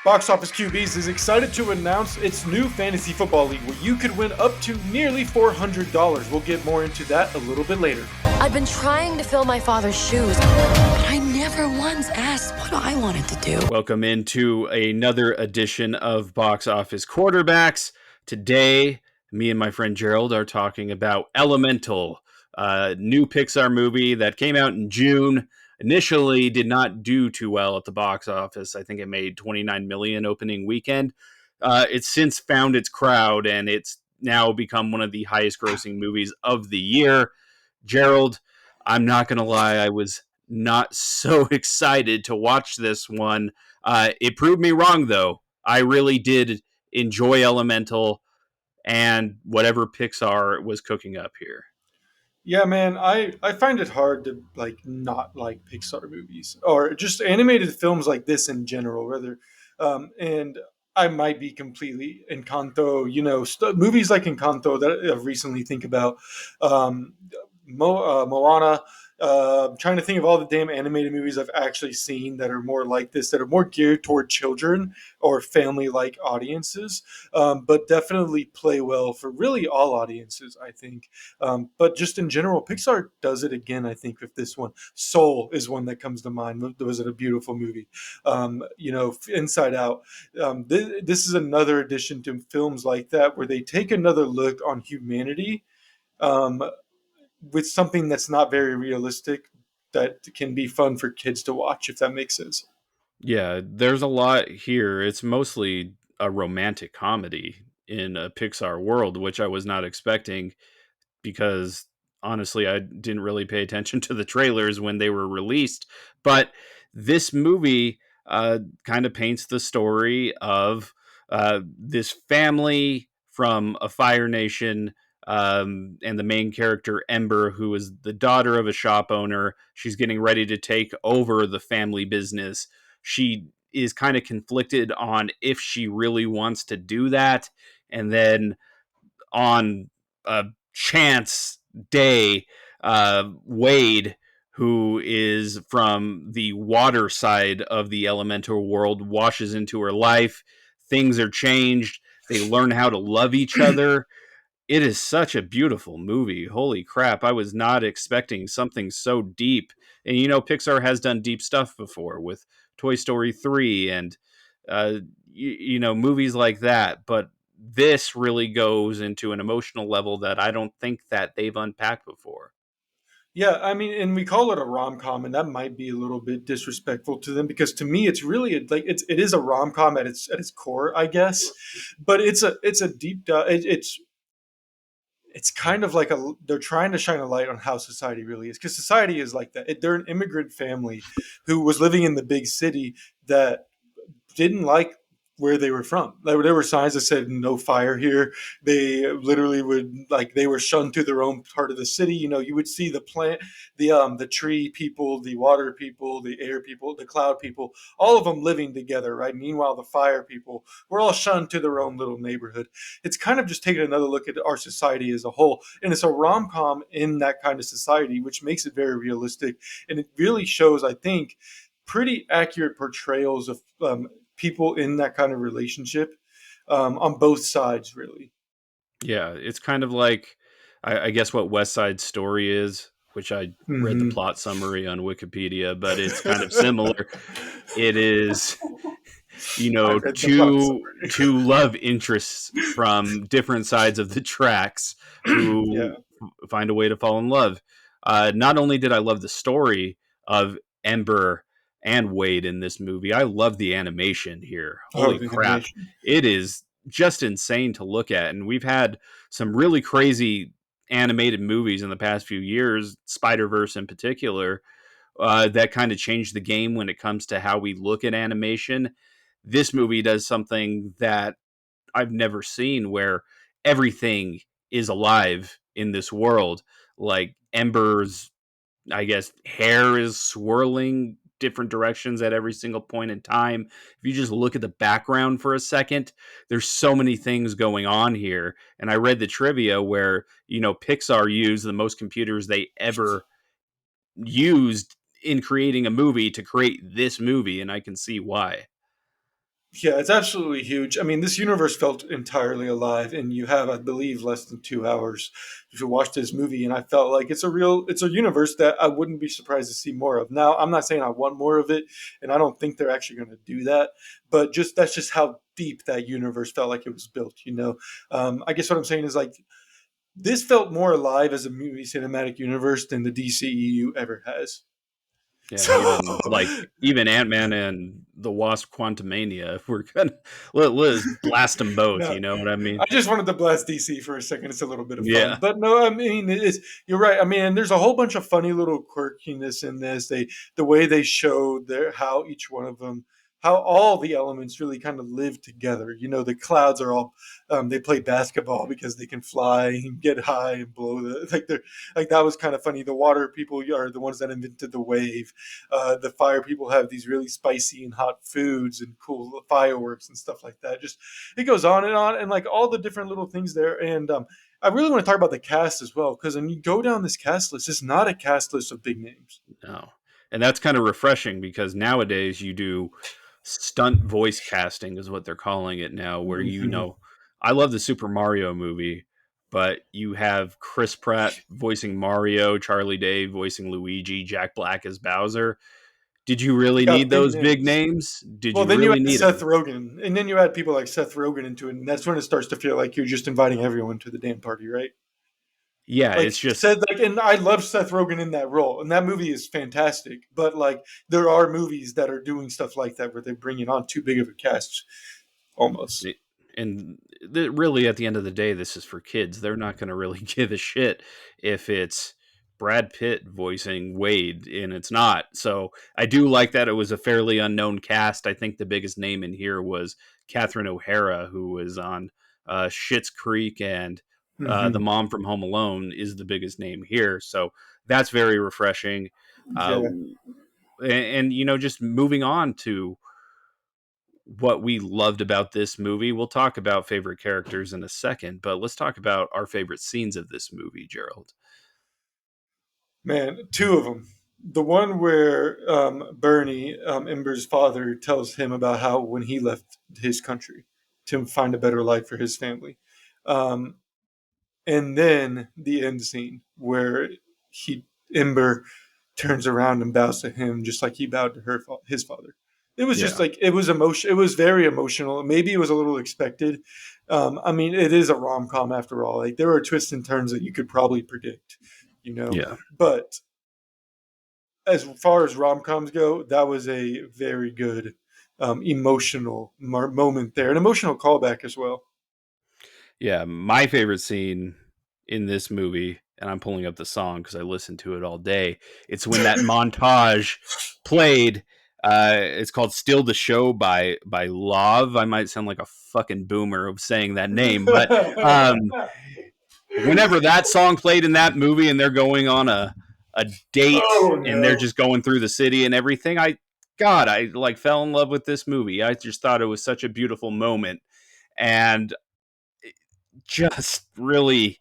Box Office QBs is excited to announce its new fantasy football league where you could win up to nearly $400. We'll get more into that a little bit later. I've been trying to fill my father's shoes, but I never once asked what I wanted to do. Welcome into another edition of Box Office Quarterbacks. Today, me and my friend Gerald are talking about Elemental, a new Pixar movie that came out in June. Initially did not do too well at the box office. I think it made $29 million opening weekend. It's since found its crowd, and it's now become one of the highest grossing movies of the year. Gerald, I'm not going to lie, I was not so excited to watch this one. It proved me wrong, though. I really did enjoy Elemental and whatever Pixar was cooking up here. Yeah, man, I find it hard to not like Pixar movies or just animated films like this in general, rather. And I might be completely Encanto, movies like Encanto that I've recently think about, um, Moana. I'm trying to think of all the damn animated movies I've actually seen that are more like this, that are more geared toward children or family-like audiences, but definitely play well for really all audiences, I think. But just in general, Pixar does it again, I think, with this one. Soul is one that comes to mind. Was it a beautiful movie? Inside Out. This is another addition to films like that where they take another look on humanity, um, with something that's not very realistic, that can be fun for kids to watch, if that makes sense. Yeah, there's a lot here. It's mostly a romantic comedy in a Pixar world, which I was not expecting because honestly, I didn't really pay attention to the trailers when they were released. But this movie kind of paints the story of this family from a Fire Nation. And the main character, Ember, who is the daughter of a shop owner, she's getting ready to take over the family business. She is kind of conflicted on if she really wants to do that. And then on a chance day, Wade, who is from the water side of the elemental world, washes into her life. Things are changed. They learn how to love each other. It is such a beautiful movie. Holy crap. I was not expecting something so deep. And Pixar has done deep stuff before with Toy Story 3 and movies like that, but this really goes into an emotional level that I don't think that they've unpacked before. Yeah, I mean, and we call it a rom com, and that might be a little bit disrespectful to them because to me, it's really it is a rom com at its core, I guess. But it's a deep dive. It's kind of like they're trying to shine a light on how society really is, because society is like that. They're an immigrant family who was living in the big city that didn't like where they were from. Like, there were signs that said no fire here. They literally they were shunned to their own part of the city. You would see the plant, the tree people, the water people, the air people, the cloud people, all of them living together, right? Meanwhile, the fire people were all shunned to their own little neighborhood. It's kind of just taking another look at our society as a whole. And it's a rom com in that kind of society, which makes it very realistic. And it really shows, I think, pretty accurate portrayals of people in that kind of relationship, on both sides, really. Yeah, it's kind of like, I guess, what West Side Story is, which I read the Hmm. plot summary on Wikipedia, but it's kind of similar. It is, I read the plot two summary. love interests from different sides of the tracks Yeah. who find a way to fall in love. Not only did I love the story of Ember and Wade in this movie, I love the animation here. Oh, Holy the crap. animation. It is just insane to look at. And we've had some really crazy animated movies in the past few years, Spider-Verse in particular, that kind of changed the game when it comes to how we look at animation. This movie does something that I've never seen where everything is alive in this world. Like Ember's, I guess, hair is swirling different directions at every single point in time. If you just look at the background for a second, there's so many things going on here. And I read the trivia where, Pixar used the most computers they ever used in creating a movie to create this movie, and I can see why. Yeah, it's absolutely huge. I mean, this universe felt entirely alive, and you have, I believe, less than 2 hours to watch this movie, and I felt like it's a universe that I wouldn't be surprised to see more of. Now, I'm not saying I want more of it, and I don't think they're actually going to do that, but just that's just how deep that universe felt like it was built. I guess what I'm saying is like this felt more alive as a movie cinematic universe than the DCEU ever has. Yeah, So even Ant Man and the Wasp: Quantumania. If we're gonna let's blast them both. no, You know what I I mean? just wanted to blast DC for a second. It's a little bit of fun, Yeah, but no, I mean, you're right. I mean, there's a whole bunch of funny little quirkiness in this. The way they showed how each one of them, how all the elements really kind of live together. The clouds are all they play basketball because they can fly and get high and blow they're like that was kind of funny. The water people are the ones that invented the wave. The fire people have these really spicy and hot foods and cool fireworks and stuff like that. Just it goes on and like all the different little things there. And I really want to talk about the cast as well because when you go down this cast list, it's not a cast list of big names. no, and that's kind of refreshing because nowadays you do stunt voice casting is what they're calling it now, where Mm-hmm. I love the Super Mario movie, but you have Chris Pratt voicing Mario, Charlie Day voicing Luigi, Jack Black as Bowser. Did you You really got need big those big names. names? Did Well, you then you really add need Seth them? Rogen, and then you add people like Seth Rogen into it, and that's when it starts to feel like you're just inviting everyone to the damn party, right? Yeah, Like it's just said, like, and I love Seth Rogen in that role, and that movie is fantastic. But like, there are movies that are doing stuff like that where they're bringing on too big of a cast, almost. and really at the end of the day this is for kids. They're not going to really give a shit if it's Brad Pitt voicing Wade and it's not. So I do like that it was a fairly unknown cast. I think the biggest name in here was Catherine O'Hara, who was on Schitt's Creek, and the Hmm. mom from Home Alone is the biggest name here. So that's very refreshing. uh, Yeah, and just moving on to what we loved about this movie. We'll talk about favorite characters in a second, but let's talk about our favorite scenes of this movie, Gerald. man, two of them. The one where Bernie, Ember's father, tells him about how when he left his country to find a better life for his family. Um, and then the end scene where he Ember turns around and bows to him just like he bowed to his father. It was just Yeah. like it was emotion. It was very emotional. Maybe it was a little expected. I mean, it is a rom com after all. Like there are twists and turns that you could probably predict, you know. Yeah. But as far as rom coms go, that was a very good emotional moment there, an emotional callback as well. Yeah. My favorite scene in this movie, and I'm pulling up the song because I listened to it all day. It's when that montage played. It's called "Still the Show" by Love. I might sound like a fucking boomer of saying that name, but um, whenever that song played in that movie and they're going on a date Oh and they're no. just going through the city and everything, I like fell in love with this movie. I just thought it was such a beautiful moment, and just really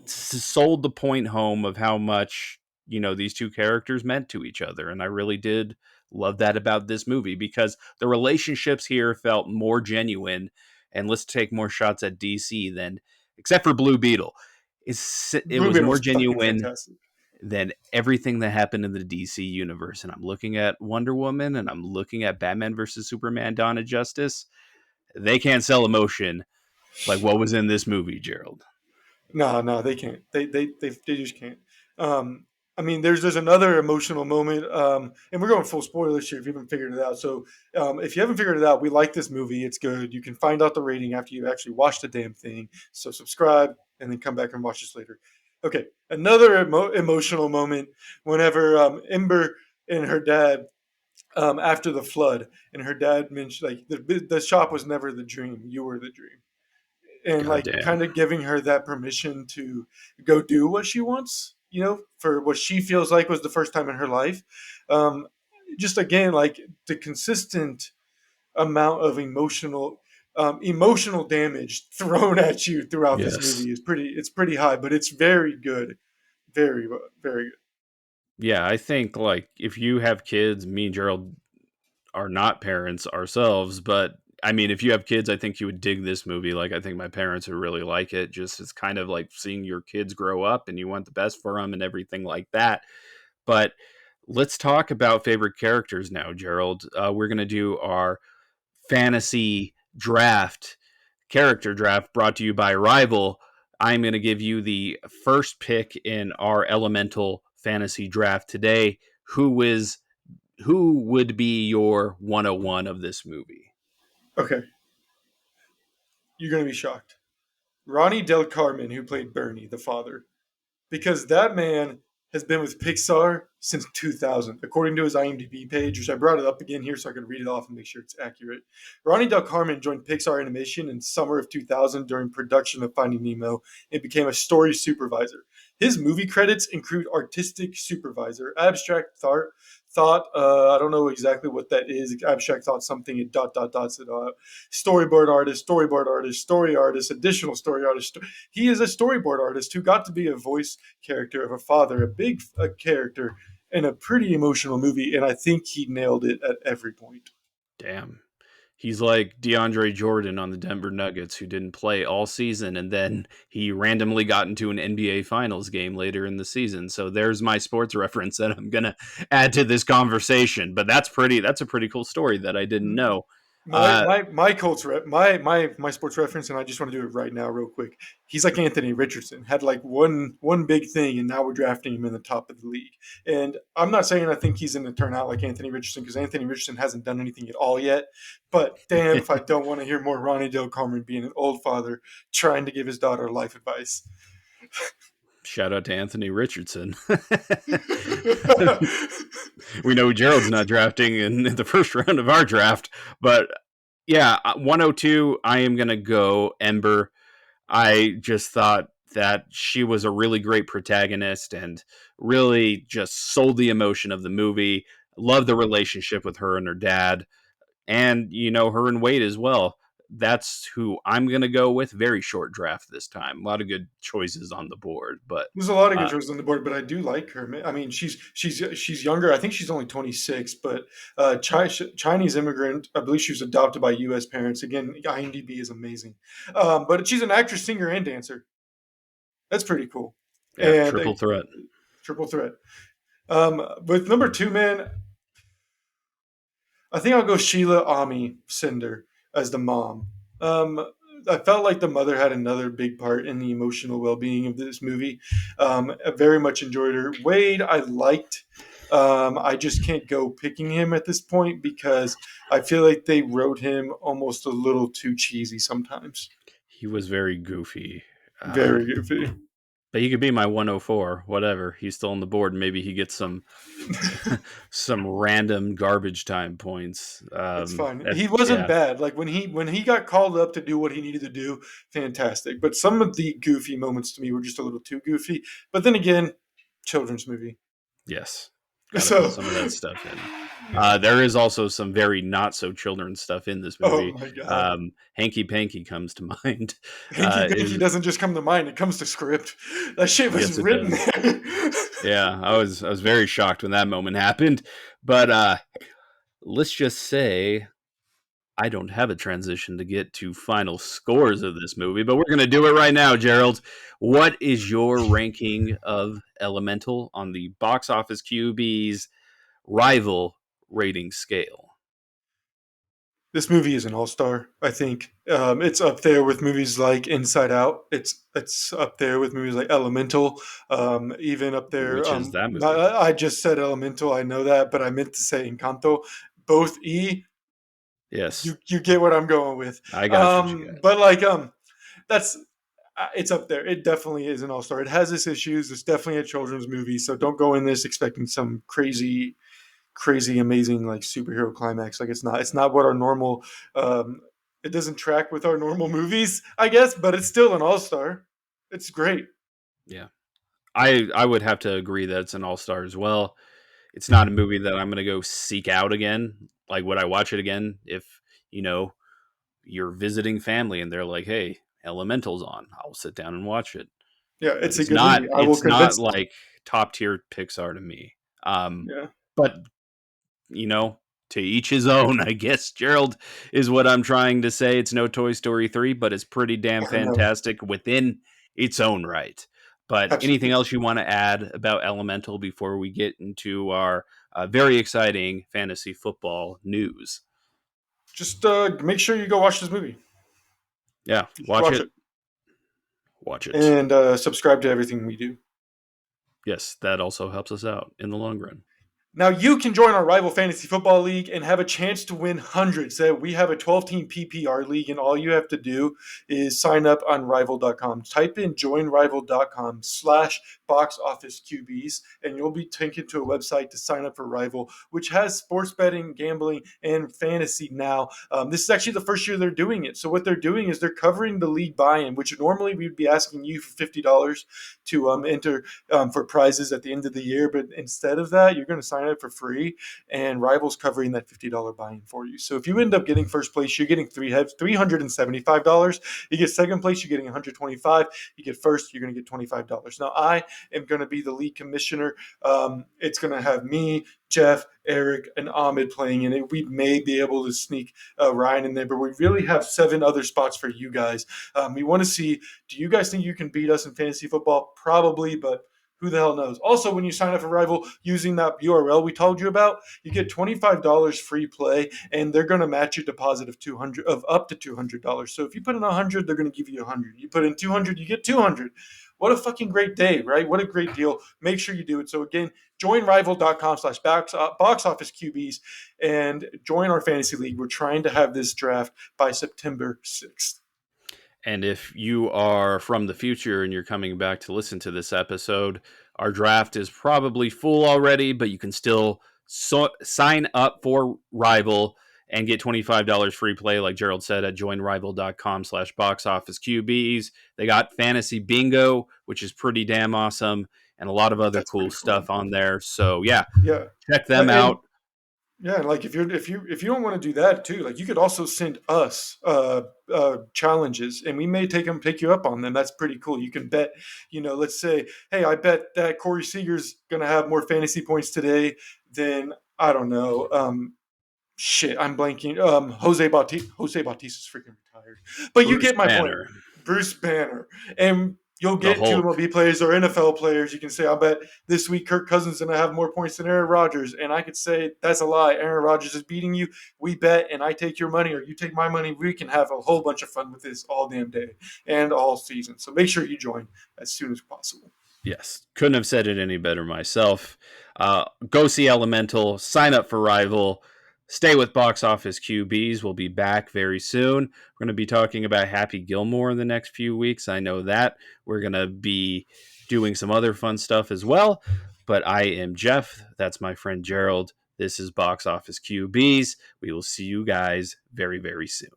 sold the point home of how much these two characters meant to each other. And I really did love that about this movie because the relationships here felt more genuine. And let's take more shots at DC than, except for Blue Beetle, it Blue was Beetle more was fucking genuine fantastic. than everything that happened in the DC universe. And I'm looking at Wonder Woman and I'm looking at Batman versus Superman: Dawn of Justice. They can't sell emotion like what was in this movie, Gerald. No, no, they can't. They just can't. Um, I mean, there's another emotional moment, and we're going full spoilers here if you haven't figured it out. So, if you haven't figured it out, we like this movie. It's good. You can find out the rating after you actually watch the damn thing. So, subscribe and then come back and watch this later. Okay, another emotional moment whenever Ember and her dad after the flood, and her dad mentioned like the shop was never the dream. You were the dream, and God like damn. kind of giving her that permission to go do what she wants, for what she feels like was the first time in her life. Um, just again, like the consistent amount of emotional damage thrown at you throughout this Yes. movie it's pretty high, but it's very good, very very good. Yeah, I think like if you have kids, me and Gerald are not parents ourselves, but I mean, if you have kids, I think you would dig this movie. Like, I think my parents would really like it. Just it's kind of like seeing your kids grow up, and you want the best for them and everything like that. But let's talk about favorite characters now, Gerald. We're gonna do our fantasy draft, character draft, brought to you by Rival. I'm going to give you the first pick in our elemental fantasy draft today. Who would be your 101 of this movie? Okay, you're gonna be shocked. Ronnie Del Carmen, who played Bernie, the father, because that man has been with Pixar since 2000, according to his IMDb page, which I brought it up again here so I could read it off and make sure it's accurate. Ronnie Del Carmen joined Pixar Animation in summer of 2000 during production of Finding Nemo and became a story supervisor. His movie credits include artistic supervisor, abstract thought. I don't know exactly what that is. Abstract thought something. It dot dot dots it out. Storyboard artist, story artist, additional story artist. He is a storyboard artist who got to be a voice character of a father, a big character in a pretty emotional movie, and I think he nailed it at every point. Damn. He's like DeAndre Jordan on the Denver Nuggets, who didn't play all season, and then he randomly got into an NBA Finals game later in the season. So there's my sports reference that I'm gonna add to this conversation. But that's a pretty cool story that I didn't know. My Uh, my my Colts rep my sports reference, and I just want to do it right now, real quick. He's like Anthony Richardson, had like one big thing, and now we're drafting him in the top of the league. And I'm not saying I think he's going to turn out like Anthony Richardson because Anthony Richardson hasn't done anything at all yet. But damn, if I don't want to hear more Ronnie Del Carmen being an old father trying to give his daughter life advice. Shout out to Anthony Richardson. We know Gerald's not drafting in the first round of our draft, but yeah, 102. I am gonna go Ember. I just thought that she was a really great protagonist and really just sold the emotion of the movie. Love the relationship with her and her dad, and her and Wade as well. That's who I'm gonna go with. Very short draft this time. A lot of good choices on the board, but There's a lot of good uh, choices on the board, but I do like her. I mean, she's younger. I think she's only 26, but Chinese immigrant. I believe she was adopted by U.S. parents. Again, IMDb is amazing, but she's an actress, singer, and dancer. That's pretty cool. yeah, And triple threat. triple threat. With number two, man, I think I'll go Sheila Ami Cinder as the mom. Um, I felt like the mother had another big part in the emotional well being of this movie. I very much enjoyed her. Wade, I liked. I just can't go picking him at this point because I feel like they wrote him almost a little too cheesy sometimes. He was very goofy. Very goofy. But he could be my 104, whatever. He's still on the board. Maybe he gets some some random garbage time points. It's fine. He wasn't Yeah, bad. Like when he got called up to do what he needed to do, fantastic. But some of the goofy moments to me were just a little too goofy. But then again, children's movie. yes. Got to put So, some of that stuff in. There is also some very not so children stuff in this oh movie. my god, Hanky Panky comes to mind. Hanky Panky Is doesn't just come to mind. It comes to script. That shit was Yes, it written does. there. Yeah, I was very shocked when that moment happened. But let's just say I don't have a transition to get to final scores of this movie, but we're going to do it right now, Gerald. What is your ranking of Elemental on the box office QB's rival rating scale? This movie is an all star. I think it's up there with movies like Inside Out. It's up there with movies like Elemental. Even up there. Which is that movie? I just said Elemental. I know that, but I meant to say Encanto. Both Yes, you get what I'm going with. I got what you got. But like that's it's up there. It definitely is an all star. It has its issues. It's definitely a children's movie, so don't go in this expecting some crazy amazing like superhero climax. Like it's not what our normal it doesn't track with our normal movies, I guess, but it's still an all-star. It's great. Yeah, I would have to agree that it's an all star as well. It's not a movie that I'm going to go seek out again. Like, would I watch it again if you know you're visiting family and they're like, "Hey, Elemental's on," I'll sit down and watch it. Yeah, But it's a good movie. I will it's not convince like top tier Pixar to me. Um, yeah. but you know, To each his own, I guess, Gerald, is what I'm trying to say. It's no Toy Story 3, but it's pretty damn I know. fantastic within its own right. But anything Absolutely. else you want to add about Elemental before we get into our very exciting fantasy football news? Just make sure you go watch this movie. Yeah, You should watch watch it. it. Watch it. And subscribe to everything we do. Yes, that also helps us out in the long run. Now you can join our rival fantasy football league and have a chance to win hundreds. We have a 12-team PPR league, and all you have to do is sign up on rival.com. Type in joinrival.com/box office QBs, and you'll be taken to a website to sign up for Rival, which has sports betting, gambling, and fantasy now. This is actually the first year they're doing it. So what they're doing is they're covering the league buy-in, which normally we'd be asking you for $50 to enter for prizes at the end of the year. But instead of that, you're going to sign up for free, and Rivals covering that $50 buy-in for you. So if you end up getting first place, you're getting $375. You get second place, you're getting $125. You get first, you're going to get $25. Now I am going to be the league commissioner. It's going to have me, Jeff, Eric, and Ahmed playing in it. We may be able to sneak Ryan in there, but we really have 7 other spots for you guys. We want to see, do you guys think you can beat us in fantasy football? Probably, but who the hell knows? Also, when you sign up for Rival using that URL we told you about, you get $25 free play, and they're going to match your deposit of 200 of up to $200. So if you put in 100, they're going to give you 100. You put in 200, you get 200. What a fucking great day, right? What a great deal. Make sure you do it. So again, join rival.com/box office QBs and join our fantasy league. We're trying to have this draft by September 6th. And if you are from the future and you're coming back to listen to this episode, our draft is probably full already, but you can still sign up for Rival and get $25 free play, like Gerald said, at joinrival.com/box office QBs. They got fantasy bingo, which is pretty damn awesome, and a lot of other That's cool pretty cool. stuff on there. So yeah, Yeah. check them And out. yeah, like if you don't want to do that too, like you could also send us challenges, and we may take you up on them. That's pretty cool. You can bet, let's say, hey, I bet that Corey Seager's gonna have more fantasy points today than, I don't know, shit, I'm blanking. Jose Bautista. Jose Bautista's freaking retired, but you Bruce get my point. Banner, Bruce Banner, and you'll the get two Hulk. MLB players or NFL players. You can say, I bet this week Kirk Cousins is gonna have more points than Aaron Rodgers, and I could say that's a lie. Aaron Rodgers is beating you. We bet, and I take your money, or you take my money. We can have a whole bunch of fun with this all damn day and all season. So make sure you join as soon as possible. Yes, couldn't have said it any better myself. Go see Elemental, sign up for Rival, stay with Box Office QBs. We'll be back very soon. We're going to be talking about Happy Gilmore in the next few weeks. I know that. We're going to be doing some other fun stuff as well. But I am Jeff. That's my friend Gerald. This is Box Office QBs. We will see you guys very, very soon.